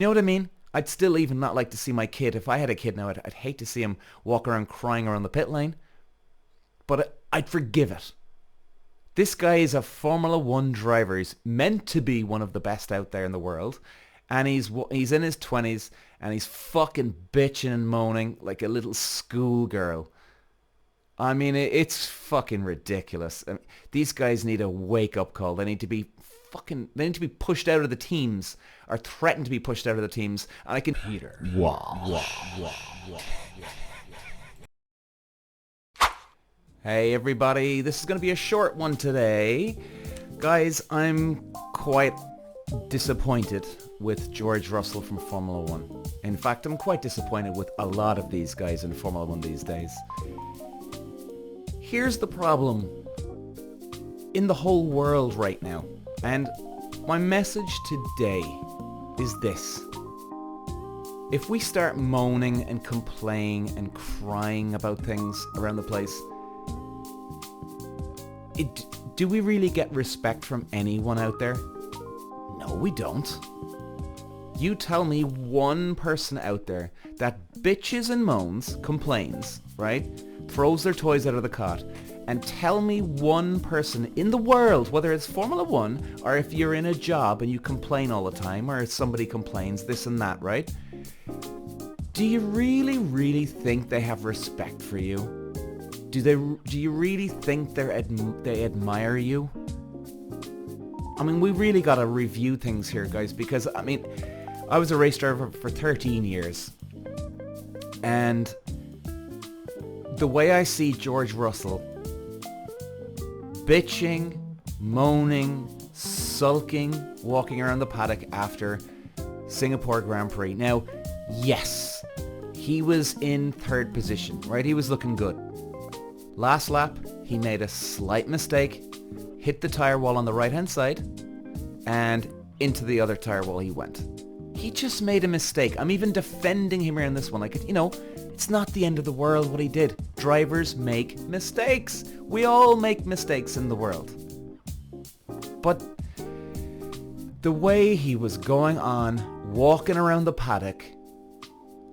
You know what I mean? I'd still even not like to see my kid. If I had a kid now, I'd hate to see him walk around crying around the pit lane. But I'd forgive it. This guy is a Formula One driver. He's meant to be one of the best out there in the world. And he's in his 20s and he's fucking bitching and moaning like a little schoolgirl. I mean, it's fucking ridiculous. I mean, these guys need a wake-up call. They need to be pushed out of the teams or threatened to be pushed out of the teams. And I can... Peter. Hey everybody, this is going to be a short one today. Guys, I'm quite disappointed with George Russell from Formula One. In fact, I'm quite disappointed with a lot of these guys in Formula One these days. Here's the problem in the whole world right now. And my message today is this. If we start moaning and complaining and crying about things around the place, do we really get respect from anyone out there? No, we don't. You tell me one person out there that bitches and moans, complains, right? Throws their toys out of the cot, and tell me one person in the world, whether it's Formula One or if you're in a job and you complain all the time, or if somebody complains this and that, right? Do you really think they have respect for you? Do you really think they admire you? I mean, we really got to review things here, guys, because, I mean, I was a race driver for 13 years. And the way I see George Russell bitching, moaning, sulking, walking around the paddock after Singapore Grand Prix. Now, yes, he was in third position, right? He was looking good. Last lap, he made a slight mistake, hit the tyre wall on the right-hand side, and into the other tyre wall he went. He just made a mistake. I'm even defending him here in this one. Like, you know, it's not the end of the world what he did. Drivers make mistakes. We all make mistakes in the world. But the way he was going on, walking around the paddock,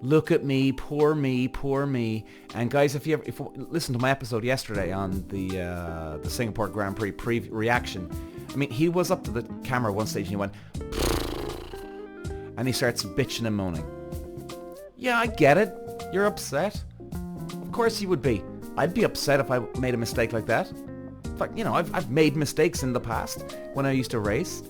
look at me, poor me, poor me. And guys, if you listen to my episode yesterday on the Singapore Grand Prix reaction, I mean, he was up to the camera one stage and he went, and he starts bitching and moaning. Yeah, I get it. You're upset. Of course you would be. I'd be upset if I made a mistake like that. In fact, you know, I've made mistakes in the past when I used to race.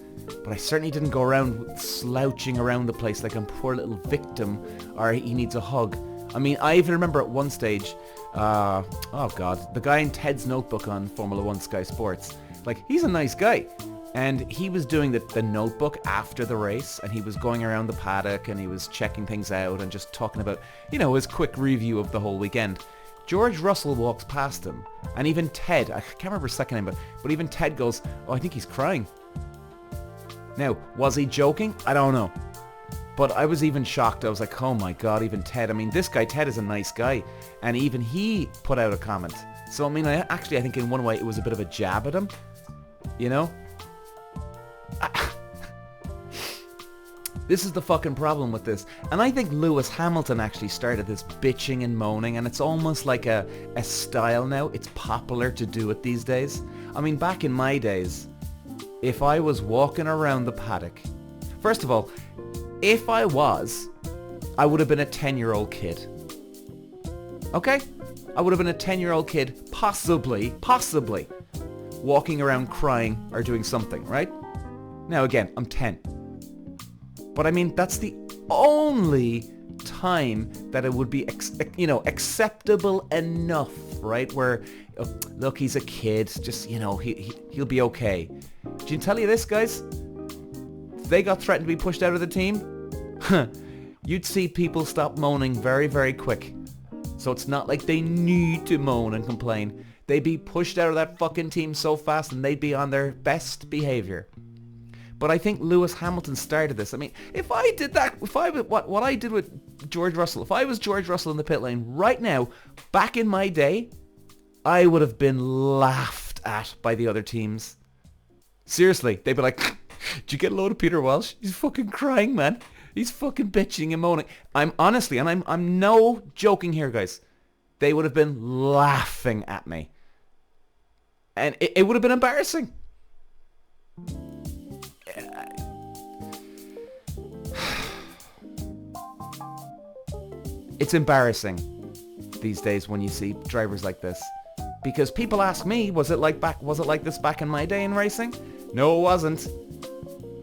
But I certainly didn't go around slouching around the place like a poor little victim or he needs a hug. I mean, I even remember at one stage, oh God, the guy in Ted's Notebook on Formula One Sky Sports, like, he's a nice guy. And he was doing the notebook after the race, and he was going around the paddock and he was checking things out and just talking about, you know, his quick review of the whole weekend. George Russell walks past him, and even Ted, I can't remember his second name, but even Ted goes, oh, I think he's crying. Now, was he joking? I don't know. But I was even shocked. I was like, oh my God, even Ted. I mean, this guy, Ted, is a nice guy. And even he put out a comment. So, I mean, I think in one way it was a bit of a jab at him. You know? This is the fucking problem with this. And I think Lewis Hamilton actually started this bitching and moaning. And it's almost like a style now. It's popular to do it these days. I mean, back in my days, if I was walking around the paddock, first of all, if I would have been a 10-year-old kid. Okay? I would have been a 10-year-old kid, possibly, walking around crying or doing something, right? Now again, I'm 10. But I mean, that's the only time that it would be, acceptable enough, right? Where, look, he's a kid, just, you know, he'll be okay. Did you tell you this, guys? If they got threatened to be pushed out of the team, you'd see people stop moaning very, very quick. So it's not like they need to moan and complain. They'd be pushed out of that fucking team so fast and they'd be on their best behavior. But I think Lewis Hamilton started this. I mean, if I did that, what I did with George Russell, if I was George Russell in the pit lane right now, back in my day, I would have been laughed at by the other teams. Seriously, they'd be like, did you get a load of Peter Walsh? He's fucking crying, man. He's fucking bitching and moaning. I'm honestly, and I'm no joking here, guys. They would have been laughing at me. And it would have been embarrassing. It's embarrassing these days when you see drivers like this. Because people ask me, was it like this back in my day in racing? No, it wasn't.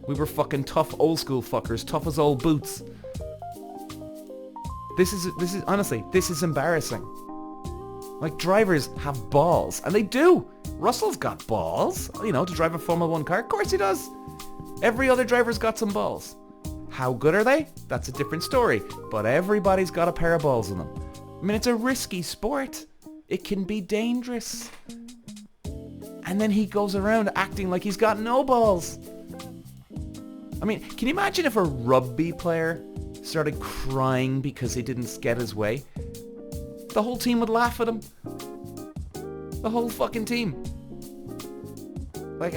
We were fucking tough old school fuckers, tough as old boots. This is honestly, this is embarrassing. Like, drivers have balls, and they do. Russell's got balls, you know, to drive a Formula 1 car. Of course he does. Every other driver's got some balls. How good are they? That's a different story. But everybody's got a pair of balls in them. I mean, it's a risky sport. It can be dangerous. And then he goes around acting like he's got no balls. I mean, can you imagine if a rugby player started crying because he didn't get his way? The whole team would laugh at him. The whole fucking team. Like,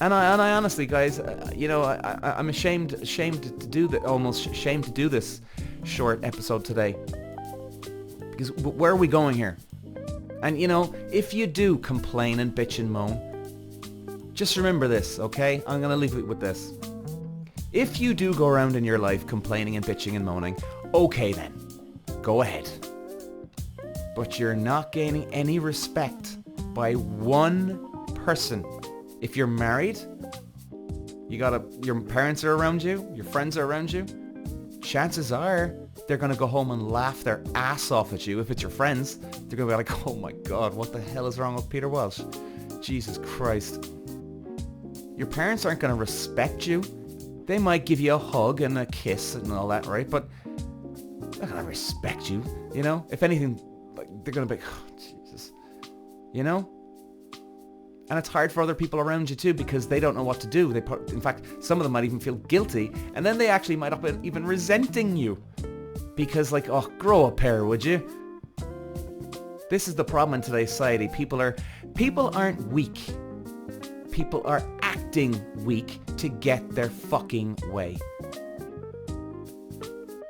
and I honestly, guys, you know, I'm ashamed to do that, almost ashamed to do this short episode today. Because where are we going here? And, you know, if you do complain and bitch and moan, just remember this, okay? I'm going to leave it with this. If you do go around in your life complaining and bitching and moaning, okay then, go ahead. But you're not gaining any respect by one person. If you're married, your parents are around you, your friends are around you, chances are they're going to go home and laugh their ass off at you. If it's your friends, they're going to be like, oh my God, what the hell is wrong with Peter Walsh? Jesus Christ. Your parents aren't going to respect you. They might give you a hug and a kiss and all that, right? But they're not going to respect you, you know? If anything, they're going to be, oh, Jesus, you know? And it's hard for other people around you too, because they don't know what to do. In fact, some of them might even feel guilty, and then they actually might be even resenting you. Because like, oh, grow a pair, would you? This is the problem in today's society. People aren't weak. People are acting weak to get their fucking way.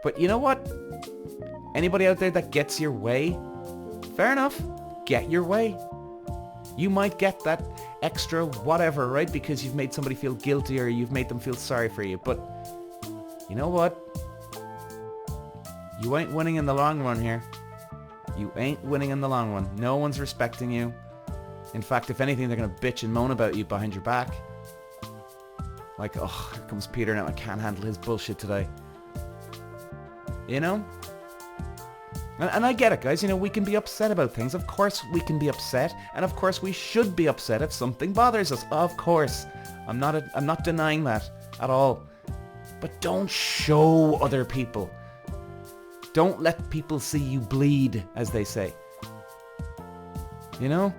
But you know what? Anybody out there that gets your way, fair enough, get your way. You might get that extra whatever, right? Because you've made somebody feel guilty or you've made them feel sorry for you. But you know what? You ain't winning in the long run here. You ain't winning in the long run. No one's respecting you. In fact, if anything, they're going to bitch and moan about you behind your back. Like, oh, here comes Peter now. I can't handle his bullshit today. You know? And I get it, guys. You know, we can be upset about things. Of course we can be upset. And of course we should be upset if something bothers us. Of course. I'm not denying that at all. But don't show other people. Don't let people see you bleed, as they say. You know?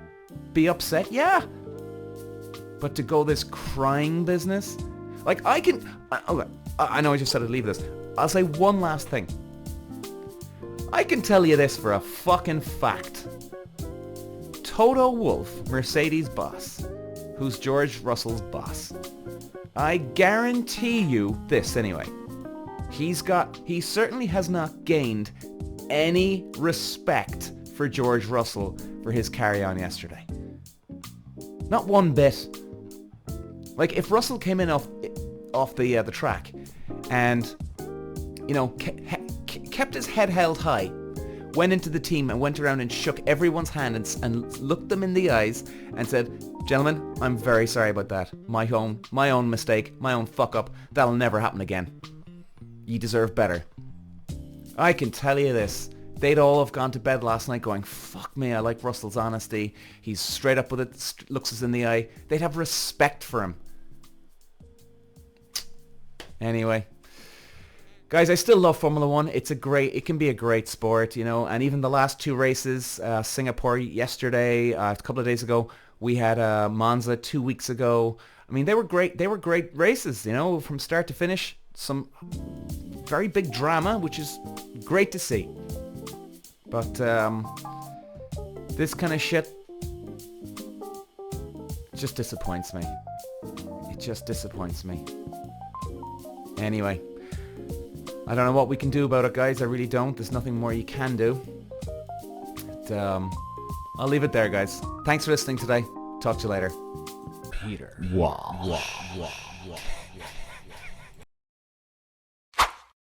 Be upset, yeah. But to go this crying business? Like, I know I just said I'd leave this. I'll say one last thing. I can tell you this for a fucking fact. Toto Wolff, Mercedes' boss, who's George Russell's boss, I guarantee you this anyway. He certainly has not gained any respect for George Russell for his carry-on yesterday. Not one bit. Like, if Russell came in off the track and, you know, kept his head held high, went into the team and went around and shook everyone's hand and looked them in the eyes and said, gentlemen, I'm very sorry about that. My own mistake, my own fuck up. That'll never happen again. You deserve better. I can tell you this. They'd all have gone to bed last night going, fuck me, I like Russell's honesty. He's straight up with it, looks us in the eye. They'd have respect for him. Anyway. Guys, I still love Formula 1. It can be a great sport, you know, and even the last two races, Singapore yesterday, a couple of days ago, we had Monza 2 weeks ago. I mean, they were great races, you know, from start to finish. Some very big drama, which is great to see. But this kind of shit just disappoints me. It just disappoints me. Anyway. I don't know what we can do about it, guys. I really don't. There's nothing more you can do. But, I'll leave it there, guys. Thanks for listening today. Talk to you later. Peter Walsh.